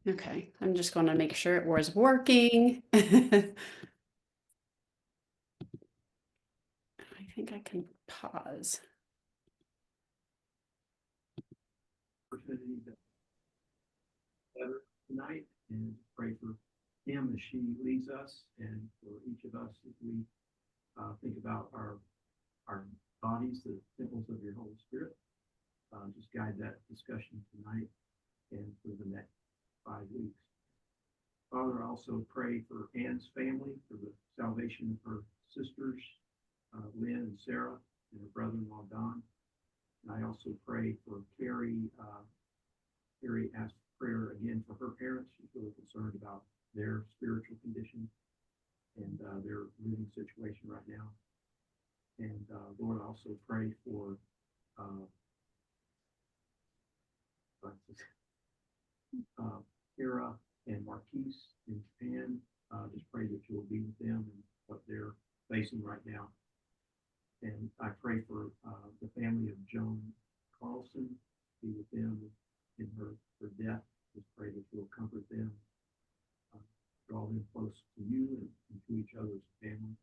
Okay, I'm just going to make sure it was working. I think I can pause. Opportunity to better tonight and pray for Kim as she leads us, and for each of us as we think about our bodies, the temples of your Holy Spirit. Just guide that discussion tonight and for the next 5 weeks. Father, I also pray for Ann's family, for the salvation of her sisters, Lynn and Sarah, and her brother-in-law, Don. And I also pray for Carrie. Carrie asked prayer again for her parents. She's really concerned about their spiritual condition and their living situation right now. And Lord, I also pray for Kira and Marquise in Japan. Just pray that you'll be with them and what they're facing right now. And I pray for the family of Joan Carlson, be with them in her death. Just pray that you'll comfort them, draw them close to you and to each other's family.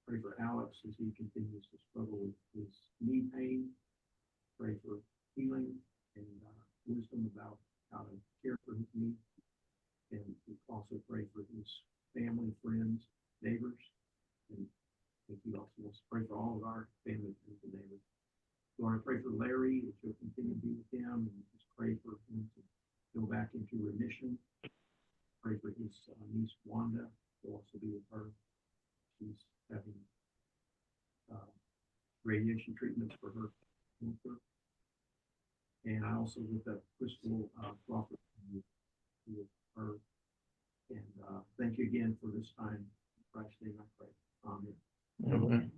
Pray for Alex as he continues to struggle with his knee pain. Pray for healing and wisdom about how to care for his knee. And we also pray for his family, friends, neighbors. And I think he also wants to pray for all of our family, friends, and neighbors. Lord, I pray for Larry, that you'll continue to be with him, and just pray for him to go back into remission. Pray for his niece, Wanda, to also be with her. She's having radiation treatments for her cancer. And I also lift up Crystal Crawford with her. And thank you again for this time. In Christ's name I pray. Amen. Amen.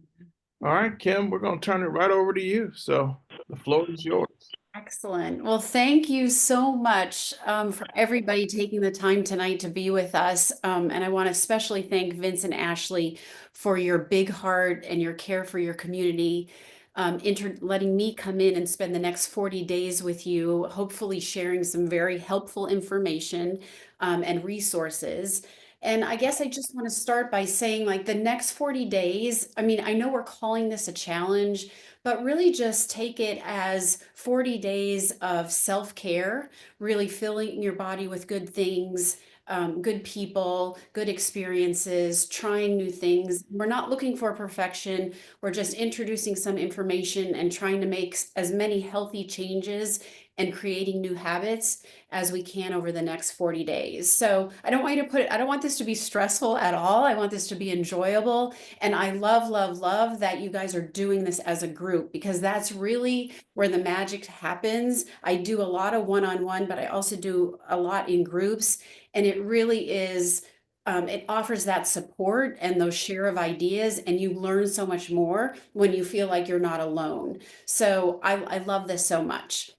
All right, Kim, we're going to turn it right over to you. So the floor is yours. Excellent. Well, thank you so much for everybody taking the time tonight to be with us. And I want to especially thank Vince and Ashley for your big heart and your care for your community, letting me come in and spend the next 40 days with you, hopefully sharing some very helpful information and resources. And I guess I just want to start by saying, like, the next 40 days, I mean, I know we're calling this a challenge, but really just take it as 40 days of self-care, really filling your body with good things, good people, good experiences, trying new things. We're not looking for perfection. We're just introducing some information and trying to make as many healthy changes and creating new habits as we can over the next 40 days. So I don't want you to put it, I don't want this to be stressful at all. I want this to be enjoyable. And I love, love, love that you guys are doing this as a group, because that's really where the magic happens. I do a lot of one-on-one, but I also do a lot in groups. And it really is, it offers that support and those share of ideas, and you learn so much more when you feel like you're not alone. So I love this so much.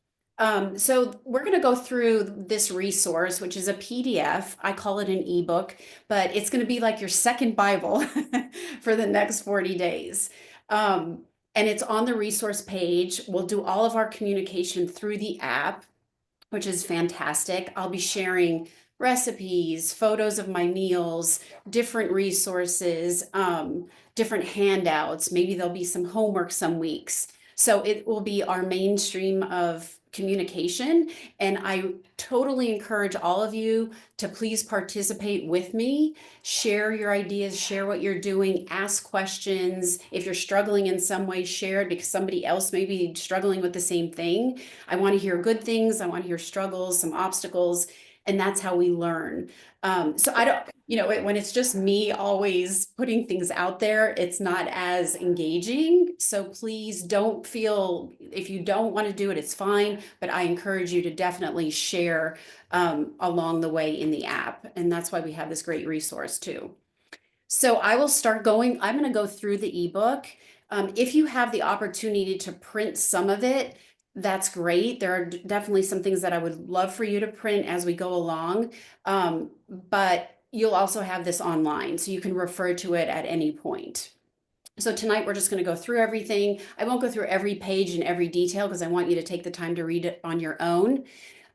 So we're going to go through this resource, which is a PDF. I call it an ebook, but it's going to be like your second Bible for the next 40 days. And it's on the resource page. We'll do all of our communication through the app, which is fantastic. I'll be sharing recipes, photos of my meals, different resources, different handouts. Maybe there'll be some homework some weeks. So it will be our mainstream of communication. And I totally encourage all of you to please participate with me, share your ideas, share what you're doing, ask questions. If you're struggling in some way, share it, because somebody else may be struggling with the same thing. I want to hear good things. I want to hear struggles, some obstacles, and that's how we learn. So I don't, when it's just me always putting things out there, it's not as engaging. So please don't feel, if you don't want to do it, it's fine. But I encourage you to definitely share along the way in the app. And that's why we have this great resource too. So I will start going, I'm going to go through the ebook. If you have the opportunity to print some of it, that's great. There are definitely some things that I would love for you to print as we go along. But you'll also have this online, so you can refer to it at any point. So tonight we're just going to go through everything. I won't go through every page and every detail because I want you to take the time to read it on your own.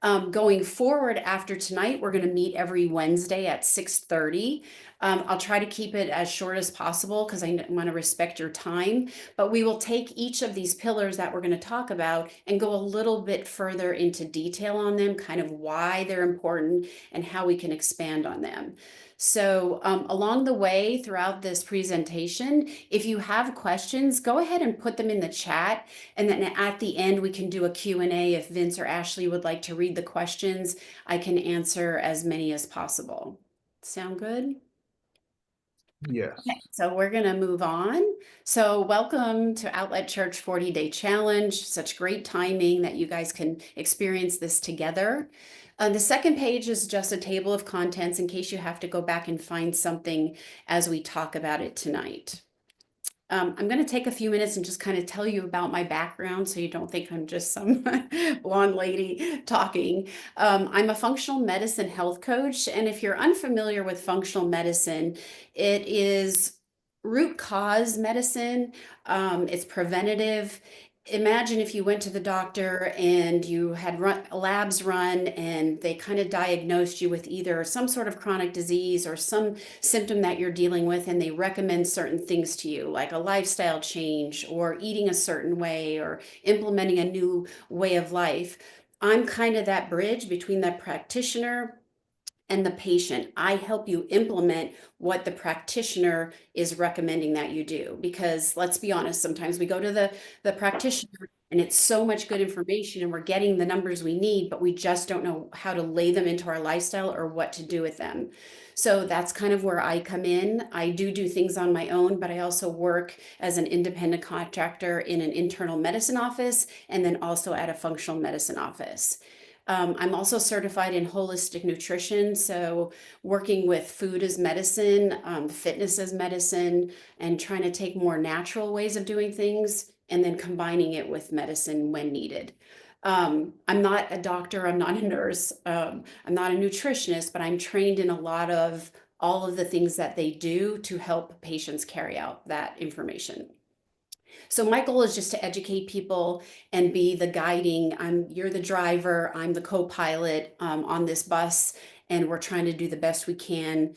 Going forward after tonight, we're going to meet every Wednesday at 6:30. I'll try to keep it as short as possible because I want to respect your time, but we will take each of these pillars that we're going to talk about and go a little bit further into detail on them, kind of why they're important and how we can expand on them. So along the way throughout this presentation, if you have questions, go ahead and put them in the chat. And then at the end, we can do a Q&A. If Vince or Ashley would like to read the questions, I can answer as many as possible. Sound good? Yes. Okay, so we're going to move on. So welcome to Outlet Church 40-Day Challenge. Such great timing that you guys can experience this together. The second page is just a table of contents in case you have to go back and find something as we talk about it tonight. I'm going to take a few minutes and just kind of tell you about my background so you don't think I'm just some blonde lady talking. I'm a functional medicine health coach. And if you're unfamiliar with functional medicine, it is root cause medicine. It's preventative. Imagine if you went to the doctor and you had labs run and they kind of diagnosed you with either some sort of chronic disease or some symptom that you're dealing with, and they recommend certain things to you, like a lifestyle change or eating a certain way or implementing a new way of life. I'm kind of that bridge between the practitioner and the patient. I help you implement what the practitioner is recommending that you do. Because let's be honest, sometimes we go to the practitioner and it's so much good information and we're getting the numbers we need, but we just don't know how to lay them into our lifestyle or what to do with them. So that's kind of where I come in. I do things on my own, but I also work as an independent contractor in an internal medicine office and then also at a functional medicine office. I'm also certified in holistic nutrition, so working with food as medicine, fitness as medicine, and trying to take more natural ways of doing things and then combining it with medicine when needed. I'm not a doctor, I'm not a nurse, I'm not a nutritionist, but I'm trained in a lot of all of the things that they do to help patients carry out that information. So my goal is just to educate people and be the guiding. You're the driver, I'm the co-pilot on this bus, and we're trying to do the best we can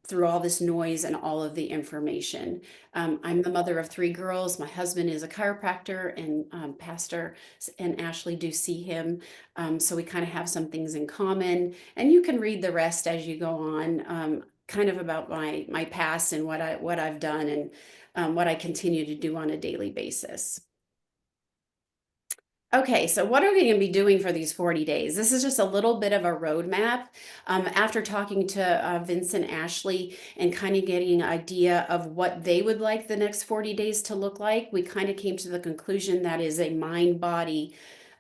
through all this noise and all of the information. I'm the mother of 3 girls. My husband is a chiropractor and pastor, and Ashley do see him. So we kind of have some things in common. And you can read the rest as you go on, kind of about my past and what I've done and what I continue to do on a daily basis. Okay, so what are we going to be doing for these 40 days? This is just a little bit of a roadmap. After talking to Vince and Ashley and kind of getting an idea of what they would like the next 40 days to look like, we kind of came to the conclusion that is a mind, body,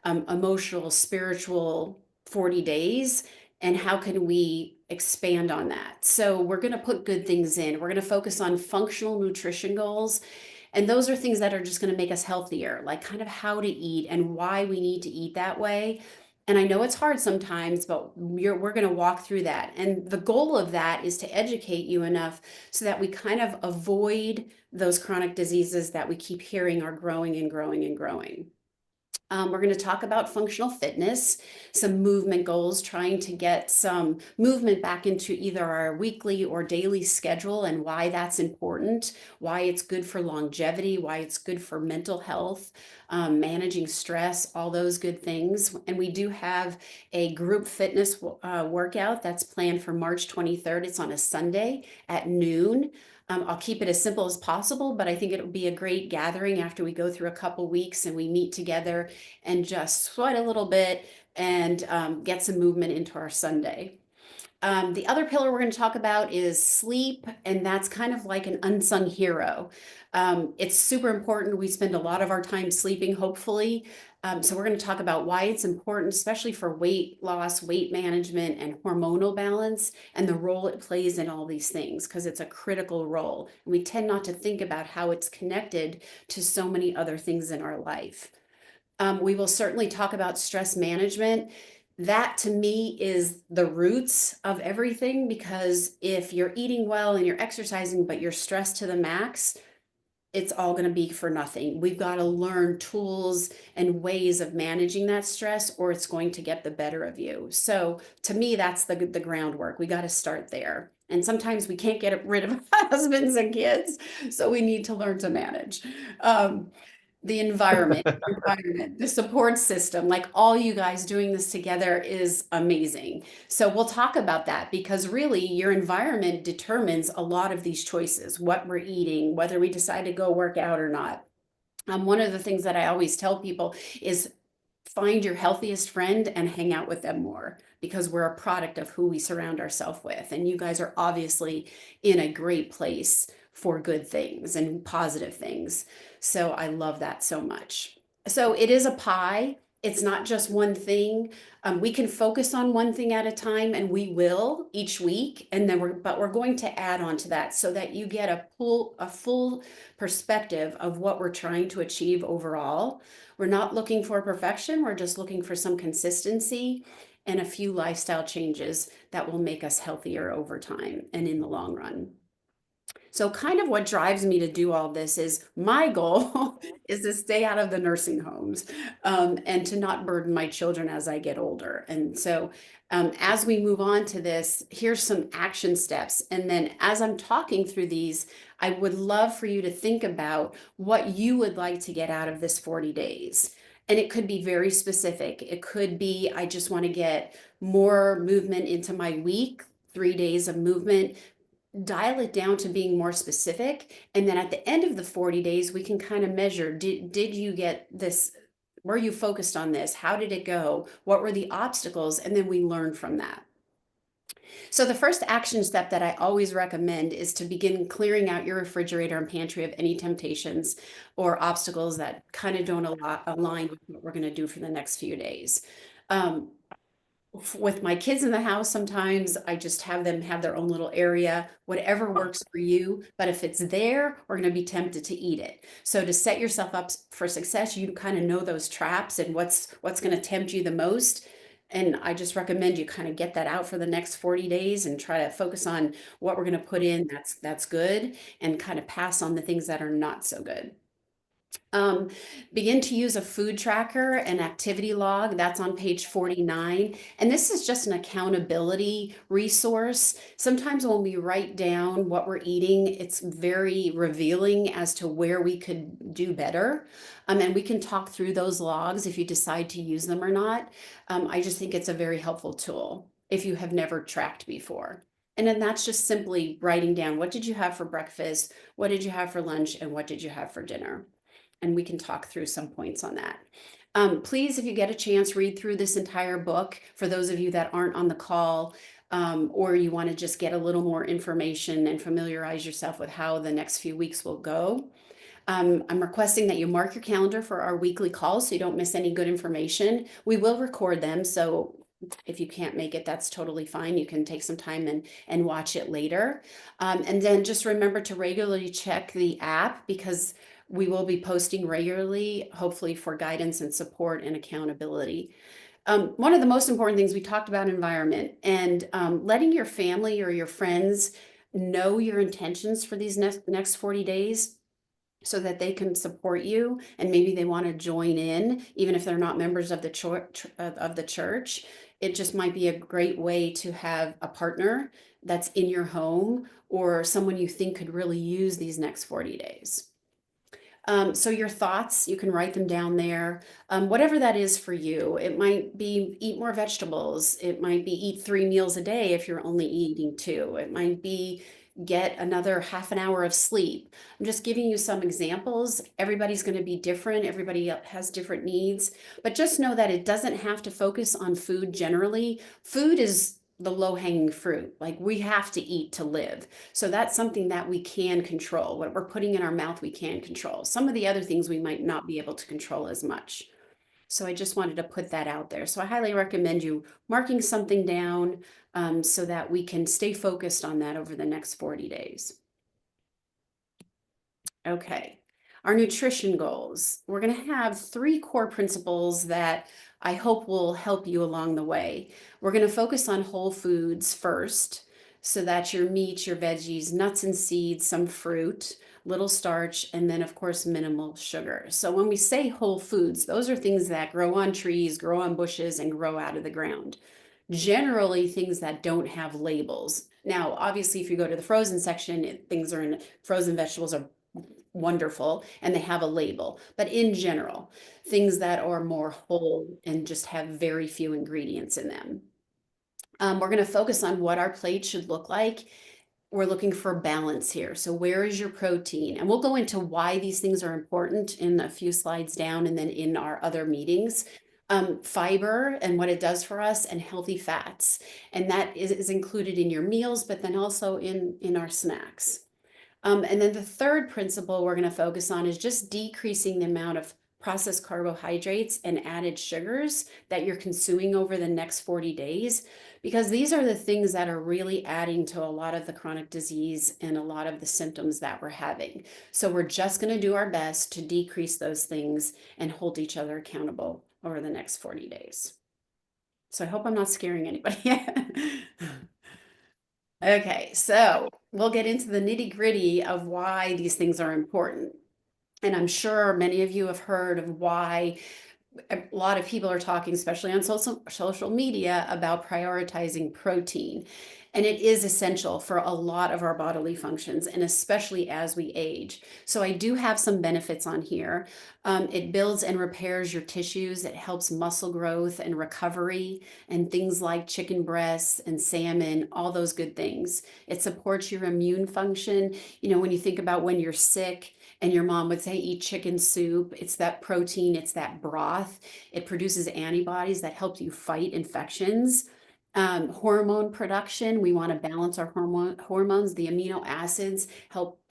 emotional, spiritual 40 days. And how can we expand on that? So we're going to put good things in. We're going to focus on functional nutrition goals. And those are things that are just going to make us healthier, like kind of how to eat and why we need to eat that way. And I know it's hard sometimes, but we're going to walk through that. And the goal of that is to educate you enough so that we kind of avoid those chronic diseases that we keep hearing are growing and growing and growing. We're going to talk about functional fitness, some movement goals, trying to get some movement back into either our weekly or daily schedule and why that's important, why it's good for longevity, why it's good for mental health, managing stress, all those good things. And we do have a group fitness workout that's planned for March 23rd. It's on a Sunday at noon. I'll keep it as simple as possible, but I think it'll be a great gathering after we go through a couple weeks and we meet together and just sweat a little bit and get some movement into our Sunday. The other pillar we're going to talk about is sleep, and that's kind of like an unsung hero. It's super important. We spend a lot of our time sleeping, hopefully. So we're going to talk about why it's important, especially for weight loss, weight management, and hormonal balance, and the role it plays in all these things, because it's a critical role. And we tend not to think about how it's connected to so many other things in our life. We will certainly talk about stress management. That to me is the roots of everything, because if you're eating well and you're exercising, but you're stressed to the max, it's all going to be for nothing. We've got to learn tools and ways of managing that stress, or it's going to get the better of you. So to me, that's the groundwork. We got to start there. And sometimes we can't get rid of husbands and kids, so we need to learn to manage. Um, the environment, the support system, like all you guys doing this together is amazing. So we'll talk about that because really your environment determines a lot of these choices, what we're eating, whether we decide to go work out or not. One of the things that I always tell people is find your healthiest friend and hang out with them more because we're a product of who we surround ourselves with. And you guys are obviously in a great place for good things and positive things. So I love that so much. So it is a pie. It's not just one thing. We can focus on one thing at a time, and we will each week. And then we're going to add on to that so that you get a full perspective of what we're trying to achieve overall. We're not looking for perfection. We're just looking for some consistency and a few lifestyle changes that will make us healthier over time and in the long run. So kind of what drives me to do all this is my goal is to stay out of the nursing homes and to not burden my children as I get older. And so as we move on to this, here's some action steps. And then as I'm talking through these, I would love for you to think about what you would like to get out of this 40 days. And it could be very specific. It could be, I just want to get more movement into my week, 3 days of movement. Dial it down to being more specific, and then at the end of the 40 days we can kind of measure, did you get this, were you focused on this, how did it go, what were the obstacles, and then we learn from that. So the first action step that I always recommend is to begin clearing out your refrigerator and pantry of any temptations or obstacles that kind of don't align with what we're going to do for the next few days. um, with my kids in the house, sometimes I just have them have their own little area, whatever works for you. But if it's there, we're going to be tempted to eat it. So to set yourself up for success, you kind of know those traps and what's going to tempt you the most. And I just recommend you kind of get that out for the next 40 days and try to focus on what we're going to put in that's good, and kind of pass on the things that are not so good. Um, Begin to use a food tracker and activity log. That's on page 49. And this is just an accountability resource. Sometimes when we write down what we're eating, it's very revealing as to where we could do better. And we can talk through those logs if you decide to use them or not. I just think it's a very helpful tool if you have never tracked before. And then that's just simply writing down, what did you have for breakfast? What did you have for lunch? And what did you have for dinner? And we can talk through some points on that. Please, if you get a chance, read through this entire book. For those of you that aren't on the call, or you want to just get a little more information and familiarize yourself with how the next few weeks will go. I'm requesting that you mark your calendar for our weekly calls so you don't miss any good information. We will record them, so if you can't make it, that's totally fine. You can take some time and watch it later. And then just remember to regularly check the app because we will be posting regularly, hopefully for guidance and support and accountability. One of the most important things we talked about, environment, and letting your family or your friends know your intentions for these next 40 days so that they can support you, and maybe they want to join in even if they're not members of the church. It just might be a great way to have a partner that's in your home or someone you think could really use these next 40 days. So your thoughts, you can write them down there. Whatever that is for you. It might be eat more vegetables. It might be eat 3 meals a day if you're only eating 2. It might be get another half an hour of sleep. I'm just giving you some examples. Everybody's going to be different. Everybody has different needs, but just know that it doesn't have to focus on food generally. Food is the low-hanging fruit. Like, we have to eat to live. So that's something that we can control. What we're putting in our mouth, we can control. Some of the other things we might not be able to control as much. So I just wanted to put that out there. So I highly recommend you marking something down so that we can stay focused on that over the next 40 days. Okay, our nutrition goals. We're going to have 3 core principles that I hope will help you along the way. We're going to focus on whole foods first. So that's your meats, your veggies, nuts and seeds, some fruit, little starch, and then of course minimal sugar. So when we say whole foods, those are things that grow on trees, grow on bushes, and grow out of the ground. Generally things that don't have labels. Now, obviously, if you go to the frozen section, things are in frozen vegetables are wonderful and they have a label. But in general, things that are more whole and just have very few ingredients in them. We're going to focus on what our plate should look like. We're looking for balance here. So where is your protein? And we'll go into why these things are important in a few slides down and then in our other meetings. Fiber and what it does for us, and healthy fats. And that is included in your meals, but then also in our snacks. And then the third principle we're going to focus on is just decreasing the amount of processed carbohydrates and added sugars that you're consuming over the next 40 days, because these are the things that are really adding to a lot of the chronic disease and a lot of the symptoms that we're having. So we're just going to do our best to decrease those things and hold each other accountable over the next 40 days. So I hope I'm not scaring anybody. Okay, so we'll get into the nitty-gritty of why these things are important. And I'm sure many of you have heard of why a lot of people are talking, especially on social media, about prioritizing protein. And it is essential for a lot of our bodily functions, and especially as we age. So I do have some benefits on here. It builds and repairs your tissues. It helps muscle growth and recovery, and things like chicken breasts and salmon, all those good things. It supports your immune function. You know, when you think about when you're sick, and your mom would say, eat chicken soup. It's that protein, it's that broth. It produces antibodies that help you fight infections. Hormone production, we want to balance our hormones. The amino acids help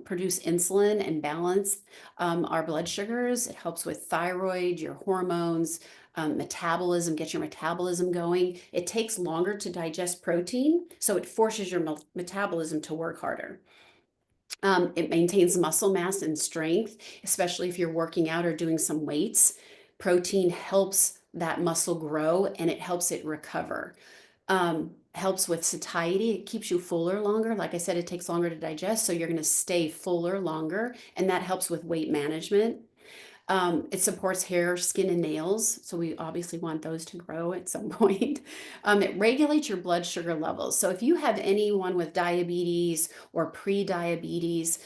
produce insulin and balance our blood sugars. It helps with thyroid, your hormones, metabolism, get your metabolism going. It takes longer to digest protein, so it forces your metabolism to work harder. It maintains muscle mass and strength, especially if you're working out or doing some weights. Protein helps that muscle grow and it helps it recover. Helps with satiety. It keeps you fuller longer. Like I said, it takes longer to digest, so you're going to stay fuller longer, and that helps with weight management. It supports hair, skin, and nails. So we obviously want those to grow at some point. It regulates your blood sugar levels. So if you have anyone with diabetes or pre-diabetes,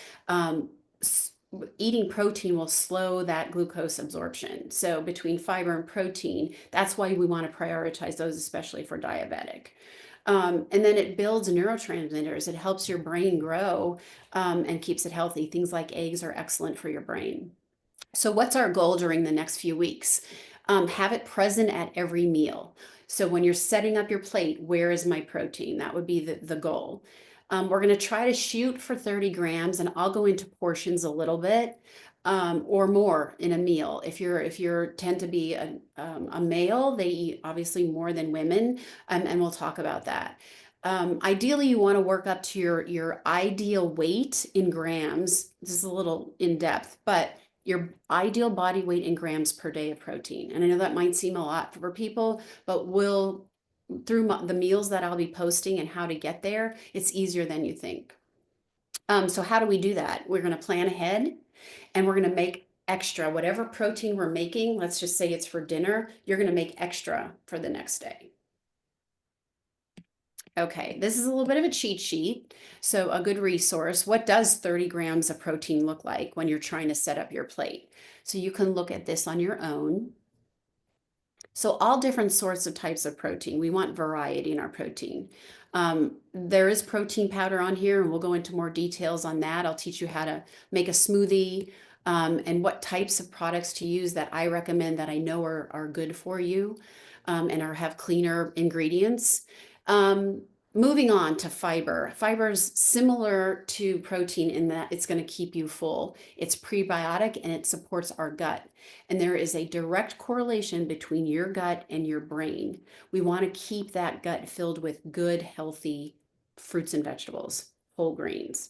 eating protein will slow that glucose absorption. So between fiber and protein, that's why we want to prioritize those, especially for diabetic. And then it builds neurotransmitters. It helps your brain grow and keeps it healthy. Things like eggs are excellent for your brain. So what's our goal during the next few weeks? Have it present at every meal. So when you're setting up your plate, where is my protein? That would be the goal. We're going to try to shoot for 30 grams, and I'll go into portions a little bit or more in a meal. If you're tend to be a male, they eat obviously more than women, and we'll talk about that. Ideally, you want to work up to your ideal weight in grams. This is a little in depth, but your ideal body weight in grams per day of protein. And I know that might seem a lot for people, but through the meals that I'll be posting and how to get there, it's easier than you think. So how do we do that? We're going to plan ahead, and we're going to make extra. Whatever protein we're making, let's just say it's for dinner, you're going to make extra for the next day. Okay, this is a little bit of a cheat sheet, so a good resource. What does 30 grams of protein look like when you're trying to set up your plate? So you can look at this on your own. So all different sorts of types of protein. We want variety in our protein. There is protein powder on here, and we'll go into more details on that. I'll teach you how to make a smoothie and what types of products to use that I recommend that I know are good for you and have cleaner ingredients. Moving on to fiber. Fiber is similar to protein in that it's going to keep you full. It's prebiotic and it supports our gut. And there is a direct correlation between your gut and your brain. We want to keep that gut filled with good, healthy fruits and vegetables, whole grains.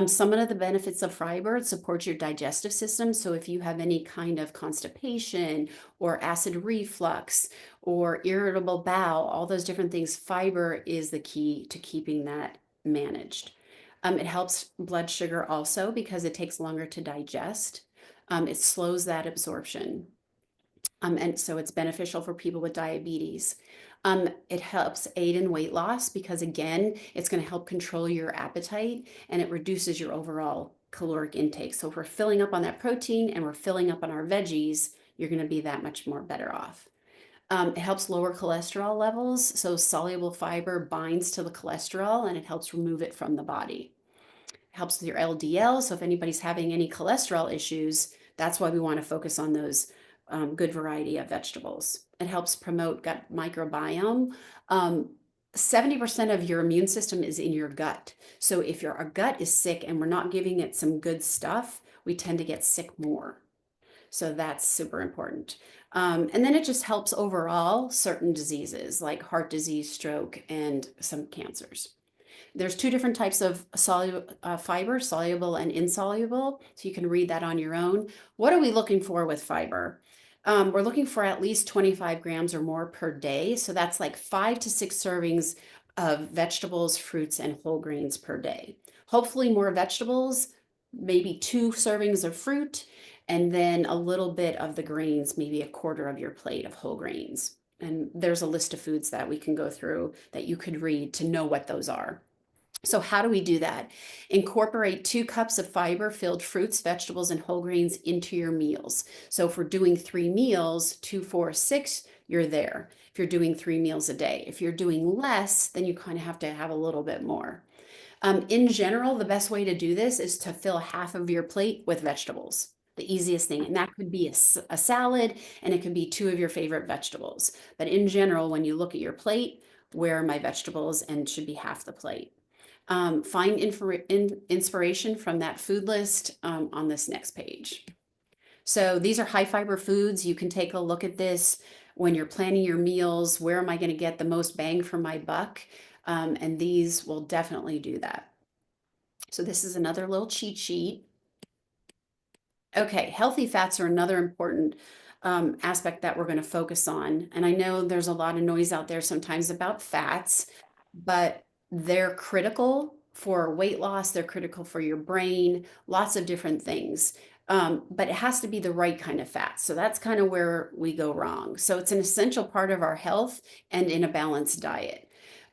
Some of the benefits of fiber, it supports your digestive system. So if you have any kind of constipation or acid reflux or irritable bowel, all those different things, fiber is the key to keeping that managed. It helps blood sugar also because it takes longer to digest. It slows that absorption. And so it's beneficial for people with diabetes. It helps aid in weight loss because, again, it's going to help control your appetite and it reduces your overall caloric intake. So if we're filling up on that protein and we're filling up on our veggies, you're going to be that much more better off. It helps lower cholesterol levels. So soluble fiber binds to the cholesterol and it helps remove it from the body. Helps with your LDL. So if anybody's having any cholesterol issues, that's why we want to focus on those good variety of vegetables. It helps promote gut microbiome. 70% of your immune system is in your gut. So if our gut is sick and we're not giving it some good stuff, we tend to get sick more. So that's super important. And then it just helps overall certain diseases like heart disease, stroke, and some cancers. There's two different types of fiber, soluble and insoluble. So you can read that on your own. What are we looking for with fiber? We're looking for at least 25 grams or more per day. So that's like 5 to 6 servings of vegetables, fruits, and whole grains per day. Hopefully more vegetables, maybe 2 servings of fruit, and then a little bit of the grains, maybe a quarter of your plate of whole grains. And there's a list of foods that we can go through that you could read to know what those are. So how do we do that? Incorporate 2 cups of fiber-filled fruits, vegetables, and whole grains into your meals. So if we're doing 3 meals, 2, 4, 6, you're there. If you're doing 3 meals a day. If you're doing less, then you kind of have to have a little bit more. In general, the best way to do this is to fill half of your plate with vegetables. The easiest thing, and that could be a salad, and it could be 2 of your favorite vegetables. But in general, when you look at your plate, where are my vegetables, and should be half the plate. Find inspiration from that food list on this next page. So these are high fiber foods. You can take a look at this when you're planning your meals. Where am I going to get the most bang for my buck? And these will definitely do that. So this is another little cheat sheet. Okay, healthy fats are another important aspect that we're going to focus on. And I know there's a lot of noise out there sometimes about fats, but they're critical for weight loss, they're critical for your brain, lots of different things. But it has to be the right kind of fat. So that's kind of where we go wrong. So it's an essential part of our health and in a balanced diet.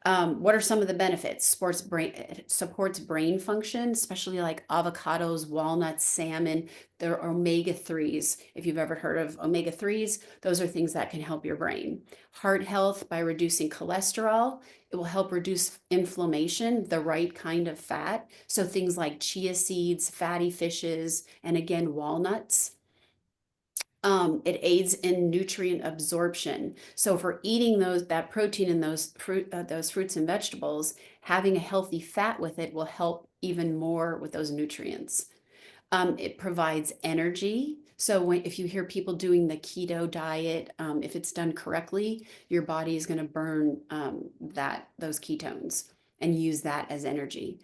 What are some of the benefits? It supports brain function, especially like avocados, walnuts, salmon. They're omega-3s. If you've ever heard of omega-3s, those are things that can help your brain. Heart health by reducing cholesterol. It will help reduce inflammation, the right kind of fat. So things like chia seeds, fatty fishes, and again, walnuts. It aids in nutrient absorption. So if we're eating that protein in those fruits and vegetables, having a healthy fat with it will help even more with those nutrients. It provides energy. So if you hear people doing the keto diet, if it's done correctly, your body is going to burn those ketones and use that as energy.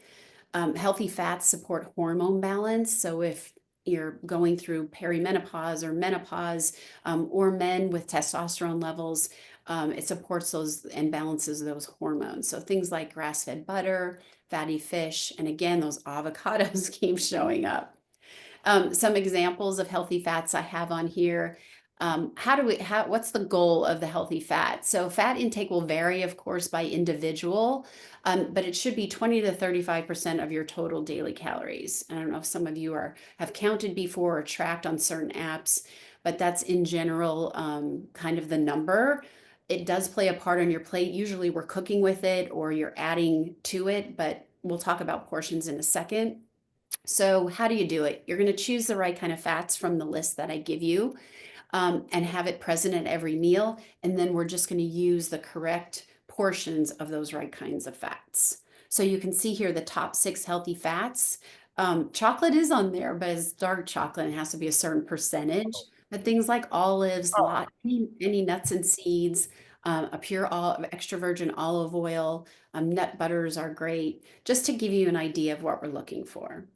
Healthy fats support hormone balance. So if you're going through perimenopause or menopause, or men with testosterone levels, it supports those and balances those hormones. So things like grass-fed butter, fatty fish, and again, those avocados keep showing up. Some examples of healthy fats I have on here. What's the goal of the healthy fat? So fat intake will vary, of course, by individual, but it should be 20 to 35% of your total daily calories. I don't know if some of you have counted before or tracked on certain apps, but that's in general kind of the number. It does play a part on your plate. Usually we're cooking with it or you're adding to it, but we'll talk about portions in a second. So how do you do it? You're going to choose the right kind of fats from the list that I give you, and have it present at every meal. And then we're just going to use the correct portions of those right kinds of fats. So you can see here the top 6 healthy fats. Chocolate is on there, but it's dark chocolate and it has to be a certain percentage. But things like olives, any nuts and seeds, a pure extra virgin olive oil, nut butters are great, just to give you an idea of what we're looking for.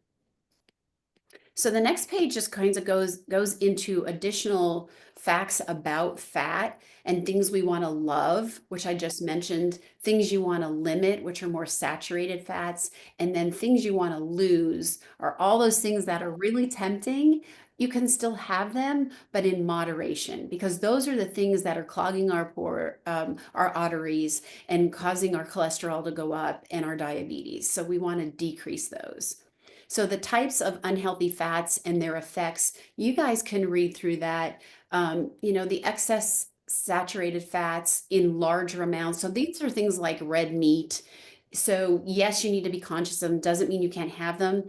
So the next page just kind of goes into additional facts about fat and things we want to love, which I just mentioned, things you want to limit, which are more saturated fats, and then things you want to lose are all those things that are really tempting. You can still have them, but in moderation, because those are the things that are clogging our arteries and causing our cholesterol to go up and our diabetes. So we want to decrease those. So the types of unhealthy fats and their effects, you guys can read through that. The excess saturated fats in larger amounts. So these are things like red meat. So yes, you need to be conscious of them. Doesn't mean you can't have them.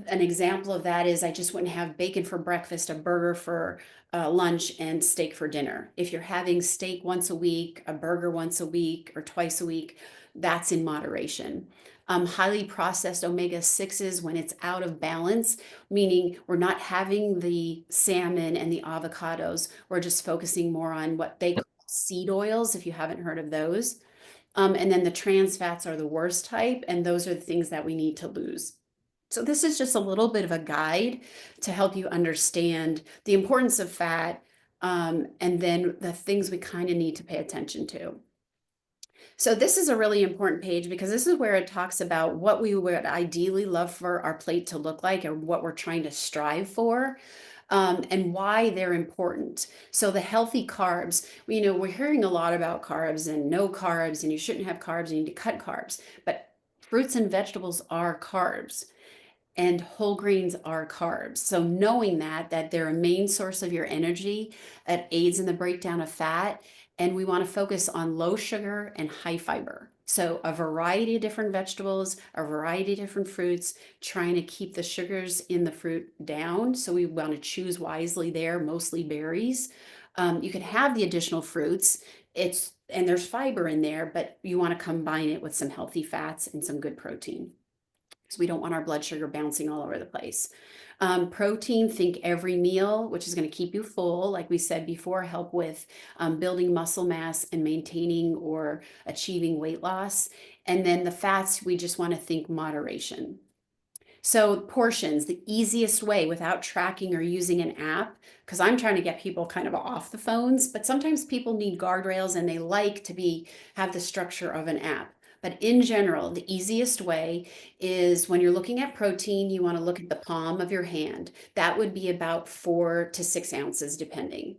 An example of that is I just wouldn't have bacon for breakfast, a burger for lunch, and steak for dinner. If you're having steak once a week, a burger once a week, or twice a week, that's in moderation. Highly processed omega-6s when it's out of balance, meaning we're not having the salmon and the avocados. We're just focusing more on what they call seed oils, if you haven't heard of those. And then the trans fats are the worst type, and those are the things that we need to lose. So this is just a little bit of a guide to help you understand the importance of fat, and then the things we kind of need to pay attention to. So this is a really important page because this is where it talks about what we would ideally love for our plate to look like and what we're trying to strive for. And why they're important. So the healthy carbs, we're hearing a lot about carbs and no carbs, and you shouldn't have carbs, you need to cut carbs. But fruits and vegetables are carbs, and whole grains are carbs. So knowing that they're a main source of your energy, it aids in the breakdown of fat, and we want to focus on low sugar and high fiber. So a variety of different vegetables, a variety of different fruits, trying to keep the sugars in the fruit down. So we want to choose wisely there, mostly berries. You can have the additional fruits. And there's fiber in there, but you want to combine it with some healthy fats and some good protein. So we don't want our blood sugar bouncing all over the place. Protein, think every meal, which is going to keep you full, like we said before, help with building muscle mass and maintaining or achieving weight loss. And then the fats, we just want to think moderation. So portions, the easiest way without tracking or using an app, because I'm trying to get people kind of off the phones, but sometimes people need guardrails and they like to have the structure of an app. But in general, the easiest way is when you're looking at protein, you want to look at the palm of your hand. That would be about 4 to 6 ounces, depending.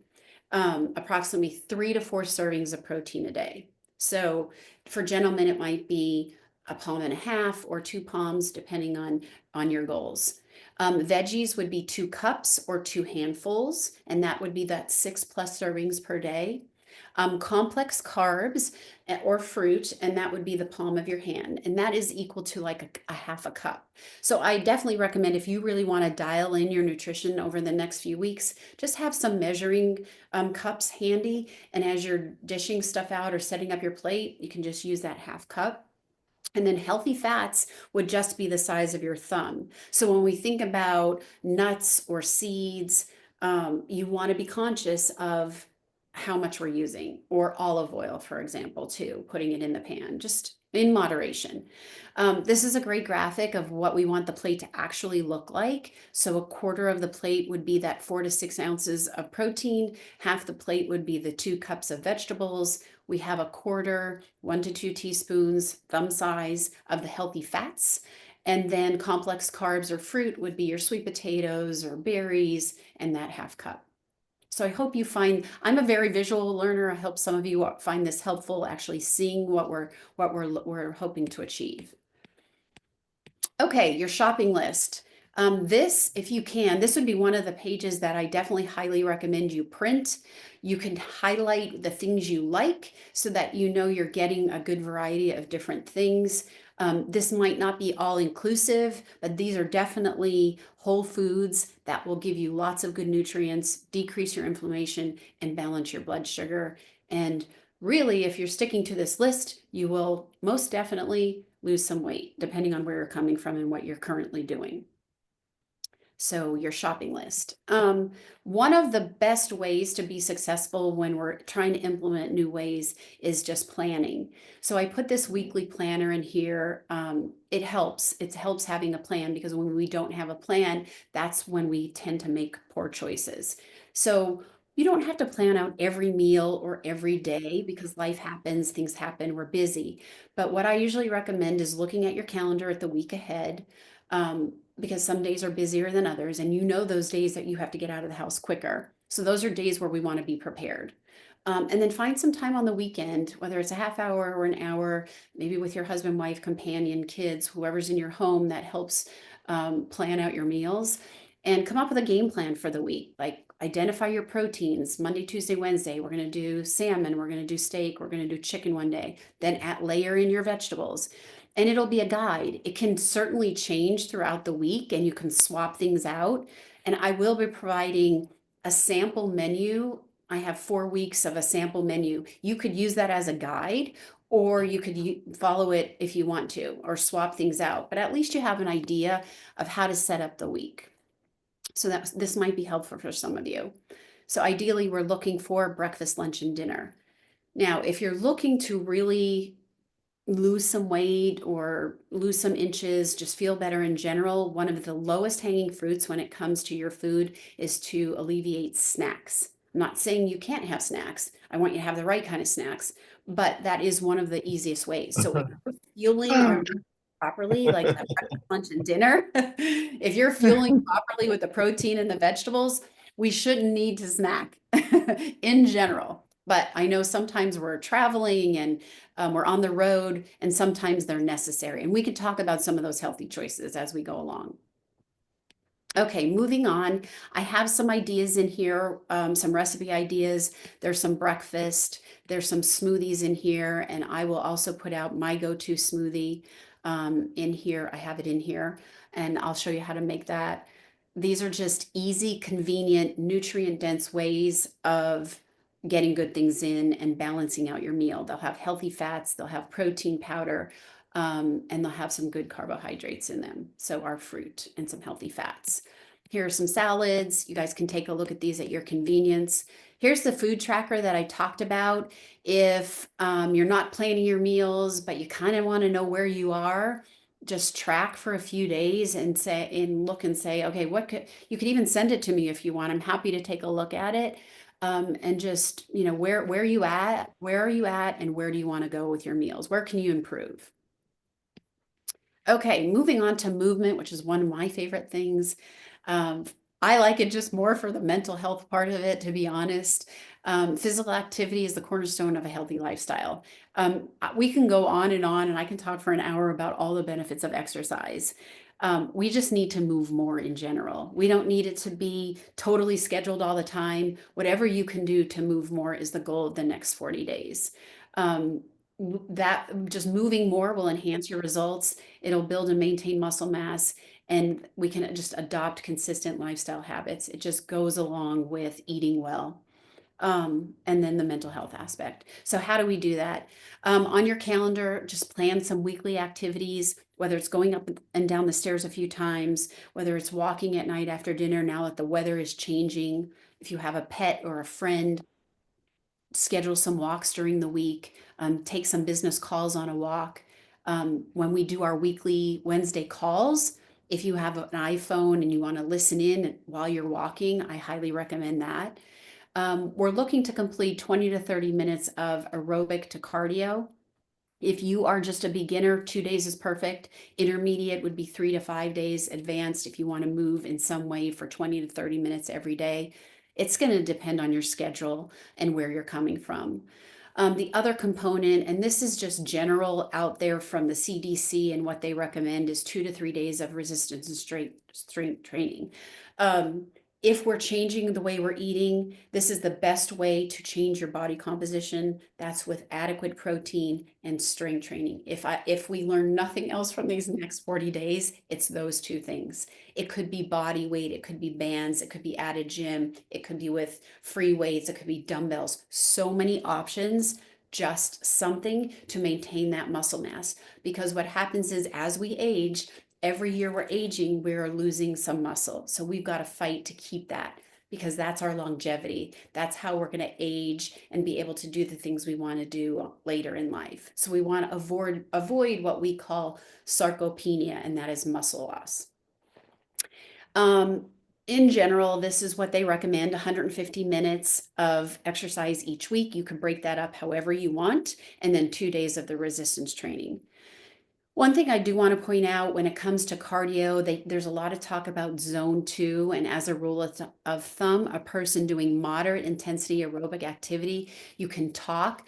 Approximately 3 to 4 servings of protein a day. So for gentlemen, it might be a palm and a half or 2 palms, depending on your goals. Veggies would be 2 cups or 2 handfuls, and that would be that 6+ servings per day. Complex carbs or fruit, and that would be the palm of your hand, and that is equal to like a half a cup. So I definitely recommend, if you really want to dial in your nutrition over the next few weeks, just have some measuring cups handy, and as you're dishing stuff out or setting up your plate, you can just use that half cup. And then healthy fats would just be the size of your thumb. So when we think about nuts or seeds, you want to be conscious of how much we're using, or olive oil, for example, too, putting it in the pan, just in moderation. This is a great graphic of what we want the plate to actually look like. So a quarter of the plate would be that 4 to 6 ounces of protein. Half the plate would be the 2 cups of vegetables. We have a quarter, 1 to 2 teaspoons, thumb size, of the healthy fats. And then complex carbs or fruit would be your sweet potatoes or berries, and that half cup. So I hope you find, I'm a very visual learner. I hope some of you find this helpful, actually seeing what we're hoping to achieve. Okay, your shopping list. This, if you can, this would be one of the pages that I definitely highly recommend you print. You can highlight the things you like so that you know you're getting a good variety of different things. This might not be all inclusive, but these are definitely whole foods that will give you lots of good nutrients, decrease your inflammation, and balance your blood sugar. And really, if you're sticking to this list, you will most definitely lose some weight, depending on where you're coming from and what you're currently doing. So your shopping list. One of the best ways to be successful when we're trying to implement new ways is just planning. So I put this weekly planner in here. It helps. It helps having a plan, because when we don't have a plan, that's when we tend to make poor choices. So you don't have to plan out every meal or every day, because life happens, things happen, we're busy. But what I usually recommend is looking at your calendar at the week ahead. Because some days are busier than others, and you know those days that you have to get out of the house quicker. So those are days where we want to be prepared. And then find some time on the weekend, whether it's a half hour or an hour, maybe with your husband, wife, companion, kids, whoever's in your home that helps plan out your meals, and come up with a game plan for the week. Like, identify your proteins. Monday, Tuesday, Wednesday, we're going to do salmon, we're going to do steak, we're going to do chicken one day. Then layer in your vegetables. And it'll be a guide. It can certainly change throughout the week, and you can swap things out. And I will be providing a sample menu. I have 4 weeks of a sample menu. You could use that as a guide, or you could follow it if you want to, or swap things out. But at least you have an idea of how to set up the week. So that this might be helpful for some of you. So ideally, we're looking for breakfast, lunch, and dinner. Now, if you're looking to really lose some weight or lose some inches, just feel better in general, one of the lowest hanging fruits when it comes to your food is to alleviate snacks. I'm not saying you can't have snacks. I want you to have the right kind of snacks, but that is one of the easiest ways. So if you're fueling your properly, like a breakfast, lunch, and dinner, if you're fueling properly with the protein and the vegetables, we shouldn't need to snack in general. But I know sometimes we're traveling and we're on the road, and sometimes they're necessary. And we can talk about some of those healthy choices as we go along. Okay, moving on. I have some ideas in here, some recipe ideas. There's some breakfast, there's some smoothies in here, and I will also put out my go-to smoothie in here. I have it in here, and I'll show you how to make that. These are just easy, convenient, nutrient-dense ways of getting good things in and balancing out your meal. They'll have healthy fats, they'll have protein powder, and they'll have some good carbohydrates in them. So our fruit and some healthy fats. Here are some salads. You guys can take a look at these at your convenience. Here's the food tracker that I talked about. If you're not planning your meals, but you kind of want to know where you are, just track for a few days and look and say, okay, you could even send it to me if you want. I'm happy to take a look at it. And just, where are you at, and where do you want to go with your meals? Where can you improve? Okay, moving on to movement, which is one of my favorite things. Um, I like it just more for the mental health part of it, to be honest. Physical activity is the cornerstone of a healthy lifestyle. We can go on, and I can talk for an hour about all the benefits of exercise. We just need to move more in general. We don't need it to be totally scheduled all the time. Whatever you can do to move more is the goal of the next 40 days. That just moving more will enhance your results. It'll build and maintain muscle mass, and we can just adopt consistent lifestyle habits. It just goes along with eating well. And then the mental health aspect. So how do we do that? On your calendar, just plan some weekly activities, whether it's going up and down the stairs a few times, whether it's walking at night after dinner now that the weather is changing. If you have a pet or a friend, schedule some walks during the week, take some business calls on a walk. When we do our weekly Wednesday calls, if you have an iPhone and you want to listen in while you're walking, I highly recommend that. We're looking to complete 20 to 30 minutes of aerobic to cardio. If you are just a beginner, 2 days is perfect. Intermediate would be 3 to 5 days. Advanced, if you want to move in some way for 20 to 30 minutes every day. It's going to depend on your schedule and where you're coming from. The other component, and this is just general out there from the CDC, and what they recommend is 2 to 3 days of resistance and strength training. If we're changing the way we're eating, this is the best way to change your body composition. That's with adequate protein and strength training. If we learn nothing else from these next 40 days, it's those two things. It could be body weight, it could be bands, it could be at a gym, it could be with free weights, it could be dumbbells. So many options, just something to maintain that muscle mass. Because what happens is, as we age, every year we're aging, we're losing some muscle. So we've got to fight to keep that, because that's our longevity. That's how we're going to age and be able to do the things we want to do later in life. So we want to avoid what we call sarcopenia, and that is muscle loss. In general, this is what they recommend: 150 minutes of exercise each week. You can break that up however you want, and then 2 days of the resistance training. One thing I do want to point out when it comes to cardio, there's a lot of talk about zone 2. And as a rule of thumb, a person doing moderate intensity aerobic activity, you can talk,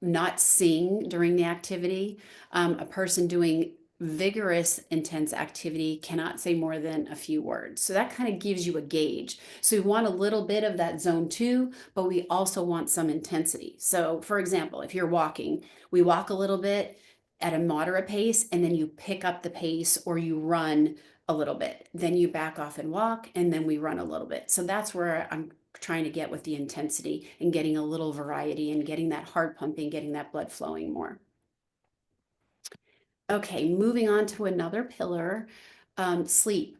not sing during the activity. A person doing vigorous, intense activity cannot say more than a few words. So that kind of gives you a gauge. So we want a little bit of that zone 2, but we also want some intensity. So for example, if you're walking, we walk a little bit at a moderate pace, and then you pick up the pace, or you run a little bit, then you back off and walk, and then we run a little bit. So that's where I'm trying to get with the intensity, and getting a little variety, and getting that heart pumping, getting that blood flowing more. Okay, moving on to another pillar, sleep.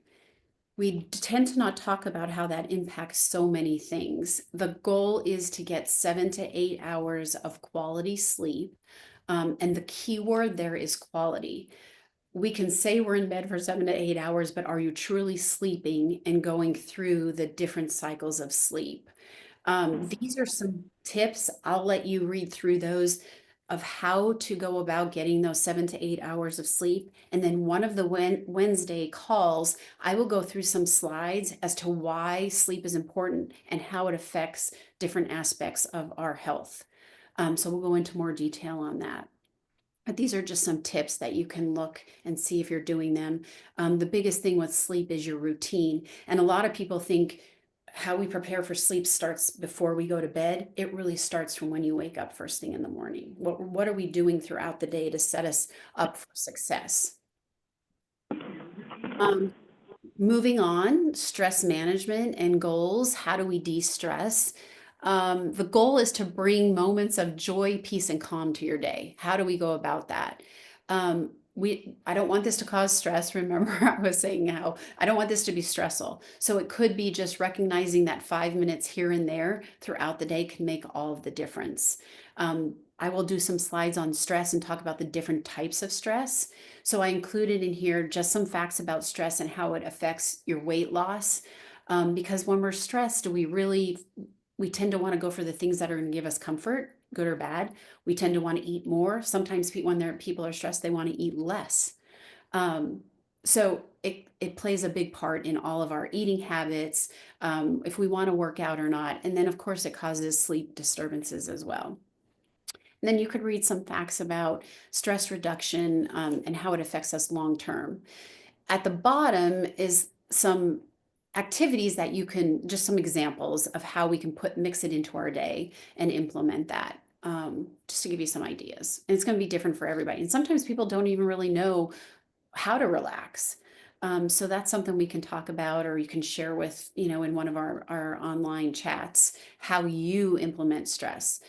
We tend to not talk about how that impacts so many things. The goal is to get 7 to 8 hours of quality sleep. And the key word there is quality. We can say we're in bed for 7 to 8 hours, but are you truly sleeping and going through the different cycles of sleep? These are some tips. I'll let you read through those, of how to go about getting those 7 to 8 hours of sleep. And then one of the Wednesday calls, I will go through some slides as to why sleep is important and how it affects different aspects of our health. So we'll go into more detail on that. But these are just some tips that you can look and see if you're doing them. The biggest thing with sleep is your routine. And a lot of people think how we prepare for sleep starts before we go to bed. It really starts from when you wake up first thing in the morning. What are we doing throughout the day to set us up for success? Moving on, stress management and goals. How do we de-stress? The goal is to bring moments of joy, peace, and calm to your day. How do we go about that? I don't want this to cause stress. Remember, I was saying how I don't want this to be stressful. So it could be just recognizing that 5 minutes here and there throughout the day can make all of the difference. I will do some slides on stress and talk about the different types of stress. So I included in here just some facts about stress and how it affects your weight loss. Because when we're stressed, we tend to want to go for the things that are going to give us comfort, good or bad. We tend to want to eat more. Sometimes when people are stressed, they want to eat less. So it plays a big part in all of our eating habits, if we want to work out or not. And then, of course, it causes sleep disturbances as well. And then you could read some facts about stress reduction, and how it affects us long term. At the bottom is some activities that you can, just some examples of how we can mix it into our day and implement that, just to give you some ideas. And it's going to be different for everybody. And sometimes people don't even really know how to relax. So that's something we can talk about, or you can share with, in one of our online chats, how you implement stress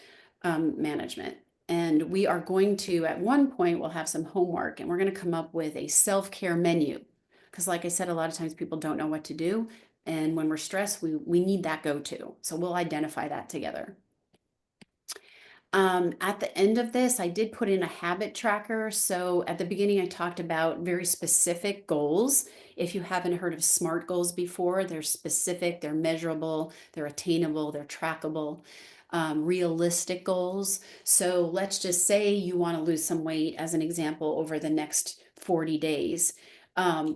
management. And we are going to, at one point, we'll have some homework, and we're going to come up with a self-care menu. Because like I said, a lot of times people don't know what to do. And when we're stressed, we need that go-to. So we'll identify that together. At the end of this, I did put in a habit tracker. So at the beginning, I talked about very specific goals. If you haven't heard of SMART goals before, they're specific, they're measurable, they're attainable, they're trackable. Realistic goals. So let's just say you want to lose some weight, as an example, over the next 40 days.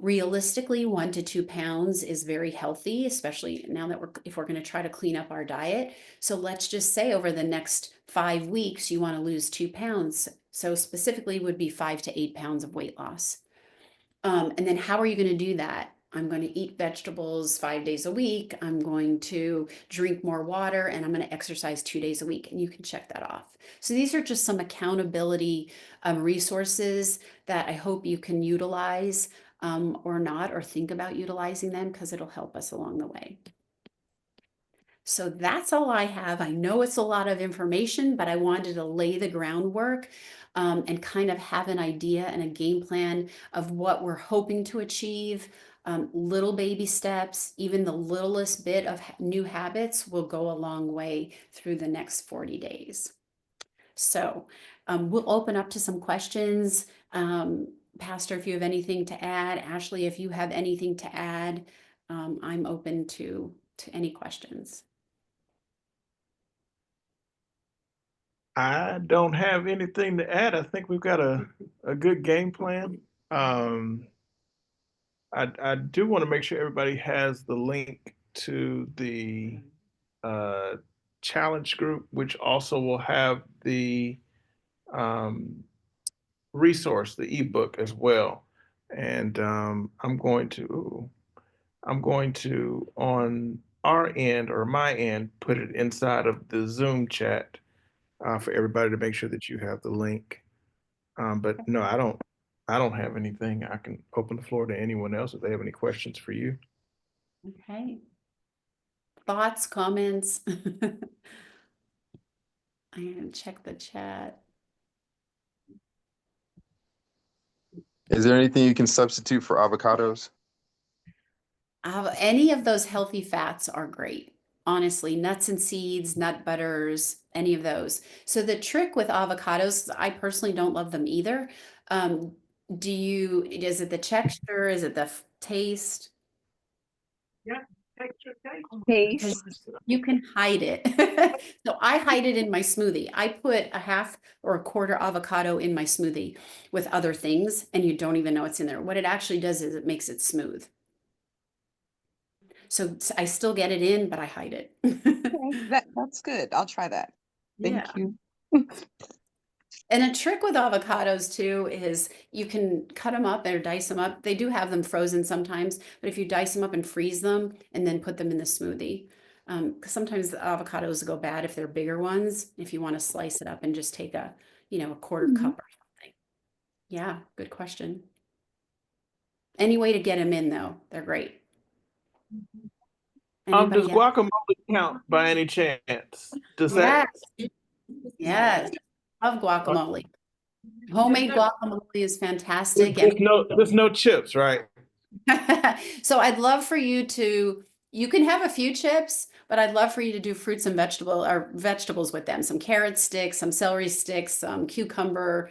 Realistically, 1 to 2 pounds is very healthy, especially now that if we're going to try to clean up our diet. So let's just say over the next 5 weeks, you want to lose 2 pounds. So specifically would be 5 to 8 pounds of weight loss. And then how are you going to do that? I'm going to eat vegetables 5 days a week. I'm going to drink more water, and I'm going to exercise 2 days a week. And you can check that off. So these are just some accountability resources that I hope you can utilize, or not, or think about utilizing them, because it'll help us along the way. So that's all I have. I know it's a lot of information, but I wanted to lay the groundwork and kind of have an idea and a game plan of what we're hoping to achieve. Little baby steps, even the littlest bit of new habits will go a long way through the next 40 days. So we'll open up to some questions. Pastor, if you have anything to add, Ashley, if you have anything to add, I'm open to any questions. I don't have anything to add. I think we've got a good game plan. I do want to make sure everybody has the link to the challenge group, which also will have the um, resource, the ebook as well. And I'm going to on our end or my end put it inside of the Zoom chat for everybody to make sure that you have the link. But no, I don't have anything. I can open the floor to anyone else if they have any questions for you. Okay. Thoughts, comments? I'm gonna check the chat. Is there anything you can substitute for avocados? Any of those healthy fats are great. Honestly, nuts and seeds, nut butters, any of those. So the trick with avocados, I personally don't love them either. Is it the texture? Is it the taste? Yeah, texture, Because you can hide it. So I hide it in my smoothie. I put a half or a quarter avocado in my smoothie with other things, and you don't even know it's in there. What it actually does is it makes it smooth. So I still get it in, but I hide it. Okay, that's good. I'll try that. Thank Yeah. you. And a trick with avocados too is you can cut them up or dice them up. They do have them frozen sometimes, but if you dice them up and freeze them and then put them in the smoothie, because sometimes the avocados go bad if they're bigger ones. If you want to slice it up and just take a quarter cup or something. Yeah, good question. Any way to get them in though, they're great. Does Anybody else? guacamole count by any chance? Does that? Yes, love guacamole. Homemade guacamole is fantastic. There's no chips, right? So I'd love for you can have a few chips, but I'd love for you to do fruits and vegetables with them. Some carrot sticks, some celery sticks, some cucumber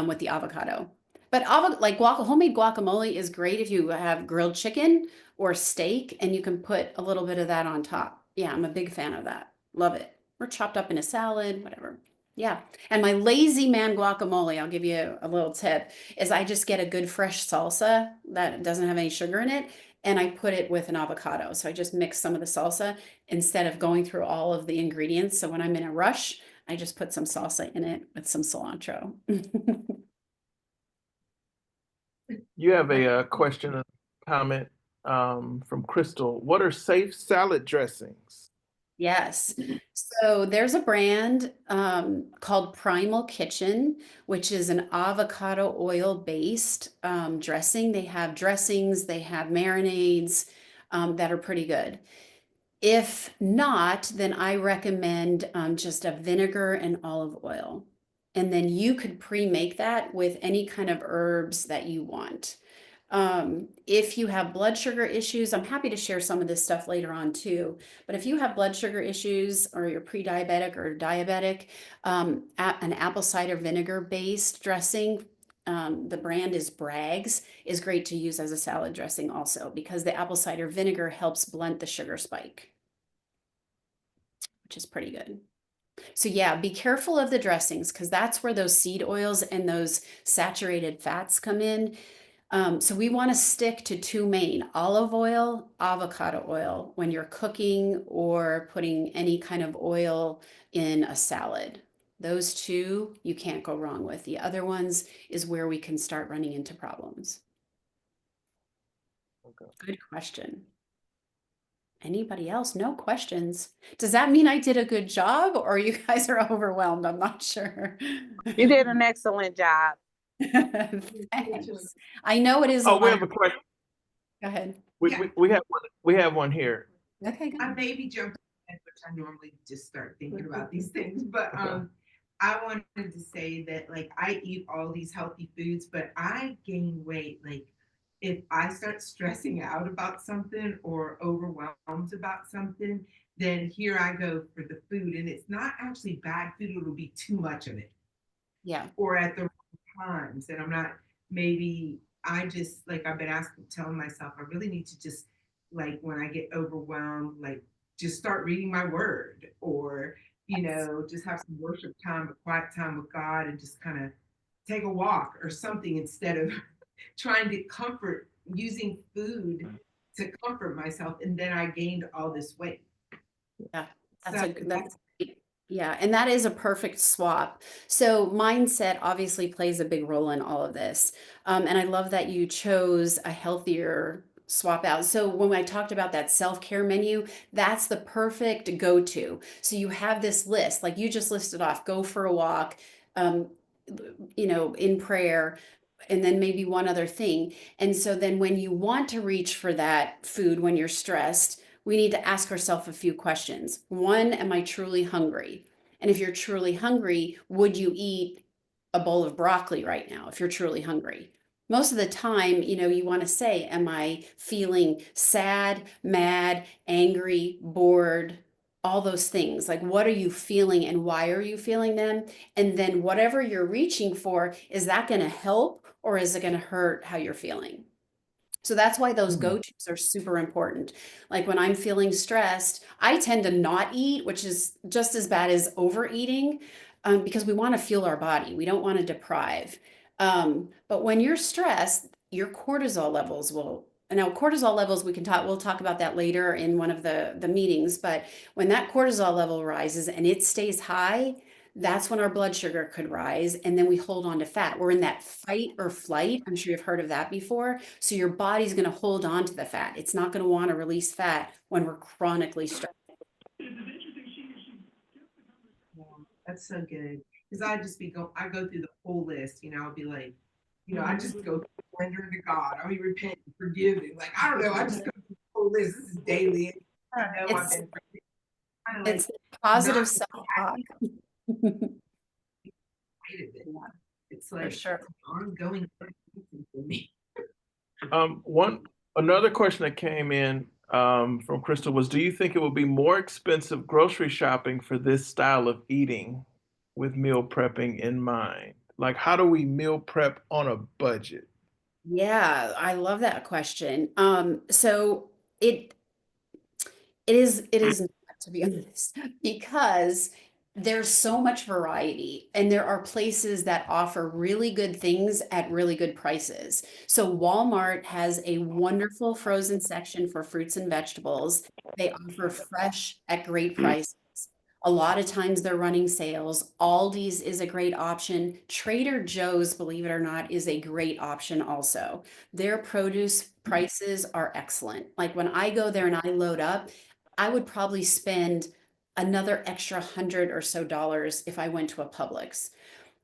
with the avocado. But homemade guacamole is great if you have grilled chicken or steak and you can put a little bit of that on top. Yeah, I'm a big fan of that. Love it. Or chopped up in a salad, whatever. Yeah. And my lazy man guacamole, I'll give you a little tip, is I just get a good fresh salsa that doesn't have any sugar in it, and I put it with an avocado. So I just mix some of the salsa instead of going through all of the ingredients. So when I'm in a rush, I just put some salsa in it with some cilantro. You have a question and comment from Crystal. What are safe salad dressings? Yes. So there's a brand called Primal Kitchen, which is an avocado oil based dressing. They have dressings, they have marinades that are pretty good. If not, then I recommend just a vinegar and olive oil. And then you could pre-make that with any kind of herbs that you want. If you have blood sugar issues, I'm happy to share some of this stuff later on too. But if you have blood sugar issues or you're pre-diabetic or diabetic, an apple cider vinegar based dressing, the brand is Bragg's, is great to use as a salad dressing also because the apple cider vinegar helps blunt the sugar spike, which is pretty good. So yeah, be careful of the dressings because that's where those seed oils and those saturated fats come in. So we want to stick to two main, olive oil, avocado oil, when you're cooking or putting any kind of oil in a salad. Those two you can't go wrong with. The other ones is where we can start running into problems. Okay. Good question. Anybody else? No questions. Does that mean I did a good job or you guys are overwhelmed? I'm not sure. You did an excellent job. Thanks. I know it is a Oh, we lot. have a question. Go ahead. We have one here. Okay, good. I may be jumping in, but I normally just start thinking about these things, but I wanted to say that like I eat all these healthy foods, but I gain weight like if I start stressing out about something or overwhelmed about something, then here I go for the food. And it's not actually bad food, it'll be too much of it Yeah. or at the wrong times. And I'm not, maybe I just like I've been asking, telling myself, I really need to just like when I get overwhelmed, like just start reading my word or, you know, just have some worship time, a quiet time with God and just kind of take a walk or something instead of trying to comfort using food to comfort myself. And then I gained all this weight. Yeah, So that's yeah, and that is a perfect swap. So mindset obviously plays a big role in all of this. And I love that you chose a healthier swap out. So when I talked about that self-care menu, that's the perfect go-to. So you have this list, like you just listed off, go for a walk, um, in prayer, and then maybe one other thing. And so then when you want to reach for that food when you're stressed, we need to ask ourselves a few questions. One, am I truly hungry? And if you're truly hungry, would you eat a bowl of broccoli right now if you're truly hungry? Most of the time, you want to say, am I feeling sad, mad, angry, bored? All those things. Like, what are you feeling and why are you feeling them? And then, whatever you're reaching for, is that going to help or is it going to hurt how you're feeling? So that's why those go-tos are super important. Like when I'm feeling stressed, I tend to not eat, which is just as bad as overeating, because we want to fuel our body. We don't want to deprive. But when you're stressed, your cortisol levels will. Now, cortisol levels, we'll talk about that later in one of the meetings. But when that cortisol level rises and it stays high, that's when our blood sugar could rise and then we hold on to fat. We're in that fight or flight. I'm sure you've heard of that before. So your body's going to hold on to the fat. It's not going to want to release fat when we're chronically stressed. yeah, that's so good. Because I go through the whole list, you know, I'll be like, you know, I just go surrender to God. I mean, repent, forgiving. Like, I don't know, I just go through the whole list. This is daily. I know I've It's been kind of like it's positive not self-talk. afraid of it. Yeah, It's for like sure. ongoing for me. Another question that came in from Crystal was, do you think it would be more expensive grocery shopping for this style of eating with meal prepping in mind? Like, how do we meal prep on a budget? Yeah, I love that question. So it it is not, to be honest, because there's so much variety and there are places that offer really good things at really good prices. So Walmart has a wonderful frozen section for fruits and vegetables. They offer fresh at great prices. A lot of times they're running sales. Aldi's is a great option. Trader Joe's, believe it or not, is a great option also. Their produce prices are excellent. Like when I go there and I load up, I would probably spend another extra $100 or so if I went to a Publix.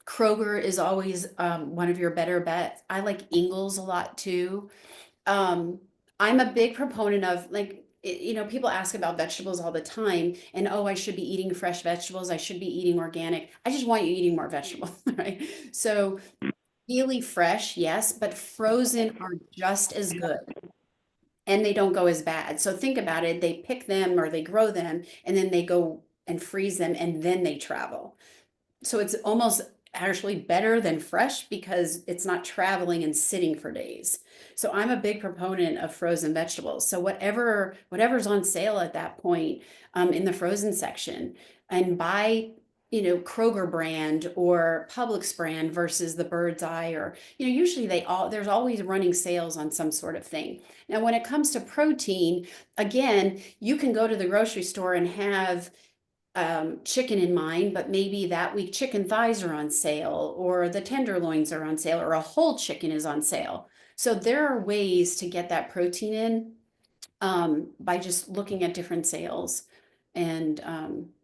Kroger is always one of your better bets. I like Ingles a lot too. Um, I'm a big proponent of like, people ask about vegetables all the time and, oh, I should be eating fresh vegetables. I should be eating organic. I just want you eating more vegetables, right? So really fresh, yes, but frozen are just as good and they don't go as bad. So think about it. They pick them or they grow them and then they go and freeze them and then they travel. So it's almost actually better than fresh because it's not traveling and sitting for days. So I'm a big proponent of frozen vegetables. So whatever's on sale at that point in the frozen section, and buy Kroger brand or Publix brand versus the Bird's Eye, or usually there's always running sales on some sort of thing. Now when it comes to protein, again, you can go to the grocery store and have chicken in mind, but maybe that week chicken thighs are on sale, or the tenderloins are on sale, or a whole chicken is on sale. So there are ways to get that protein in by just looking at different sales and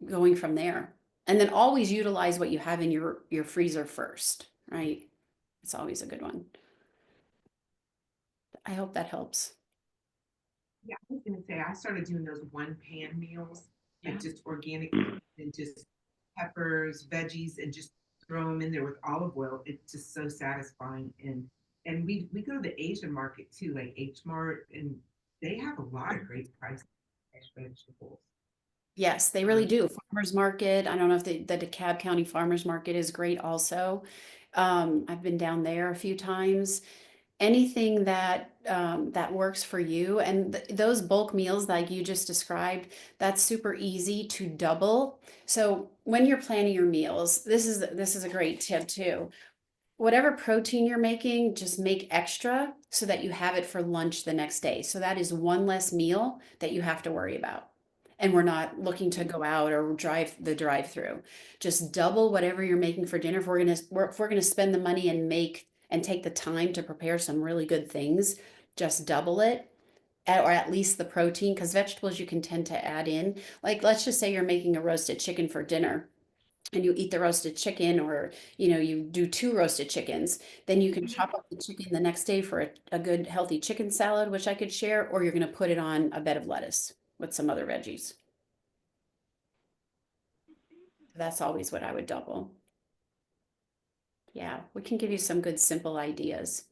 going from there. And then always utilize what you have in your freezer first, right? It's always a good one. I hope that helps. Yeah, I was gonna say I started doing those one pan meals. like just organic and just peppers, veggies, and just throw them in there with olive oil. It's just so satisfying. And we go to the Asian market too, like H Mart, and they have a lot of great prices for fresh vegetables. Yes, they really do. Farmers market. I don't know if the DeKalb County Farmers Market is great also. I've been down there a few times. Anything that that works for you, and those bulk meals like you just described, that's super easy to double. So when you're planning your meals, this is a great tip too. Whatever protein you're making, just make extra so that you have it for lunch the next day. So that is one less meal that you have to worry about. And we're not looking to go out or drive through. Just double whatever you're making for dinner. If we're gonna spend the money and make and take the time to prepare some really good things, just double it. Or at least the protein, because vegetables you can tend to add in. Like let's just say you're making a roasted chicken for dinner and you eat the roasted chicken, or you do 2 roasted chickens, then you can chop up the chicken the next day for a good healthy chicken salad, which I could share, or you're going to put it on a bed of lettuce with some other veggies. That's always what I would double. Yeah, we can give you some good simple ideas.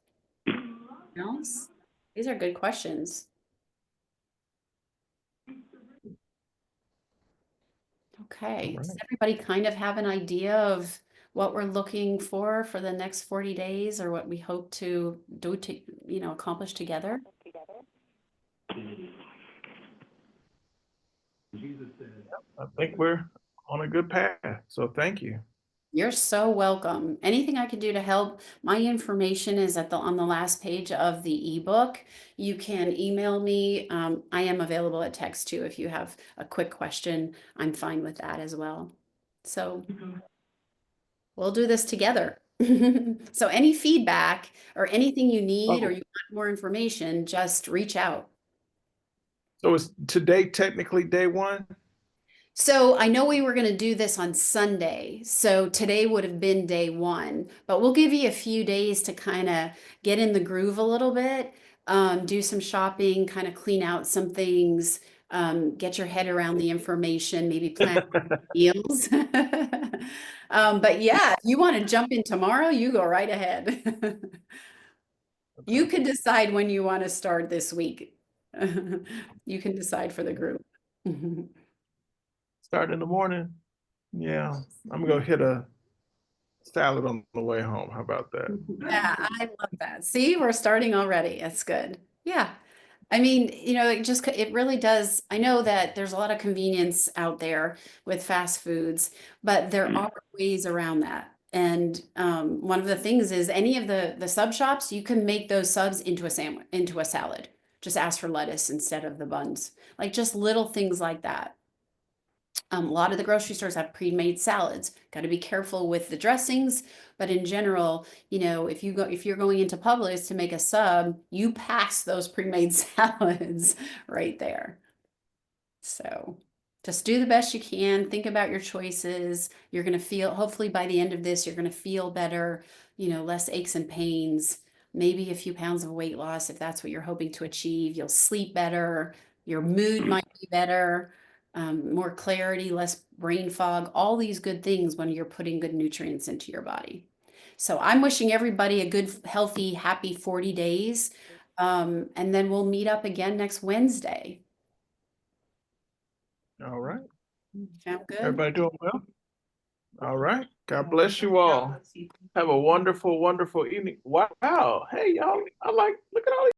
Else? These are good questions. Okay, does everybody kind of have an idea of what we're looking for the next 40 days, or what we hope to do to, accomplish together? Jesus said, I think we're on a good path. So thank you. You're so welcome. Anything I can do to help, my information is on the last page of the ebook. You can email me. I am available at text too. If you have a quick question, I'm fine with that as well. So we'll do this together. So any feedback or anything you need, or you want more information, just reach out. So is today technically day one? So I know we were going to do this on Sunday, so today would have been day one, but we'll give you a few days to kind of get in the groove a little bit, do some shopping, kind of clean out some things, get your head around the information, maybe plan meals. But yeah, if you want to jump in tomorrow, you go right ahead. You can decide when you want to start this week. You can decide for the group. Start in the morning. Yeah, I'm gonna hit a salad on the way home. How about that? Yeah, I love that. See, we're starting already. That's good. Yeah. I mean, it really does. I know that there's a lot of convenience out there with fast foods, but there are ways around that. And one of the things is any of the sub shops, you can make those subs into a sandwich, into a salad. Just ask for lettuce instead of the buns. Like just little things like that. A lot of the grocery stores have pre-made salads. Got to be careful with the dressings, but in general, if you're going into Publix to make a sub, you pass those pre-made salads right there. So just do the best you can. Think about your choices. You're going to feel, hopefully by the end of this, you're going to feel better, less aches and pains, maybe a few pounds of weight loss if that's what you're hoping to achieve. You'll sleep better. Your mood might be better. More clarity, less brain fog, all these good things when you're putting good nutrients into your body. So I'm wishing everybody a good, healthy, happy 40 days. And then we'll meet up again next Wednesday. All right. Sound good? Everybody doing well? All right. God bless you all. Have a wonderful, wonderful evening. Wow. Hey, y'all. Look at all these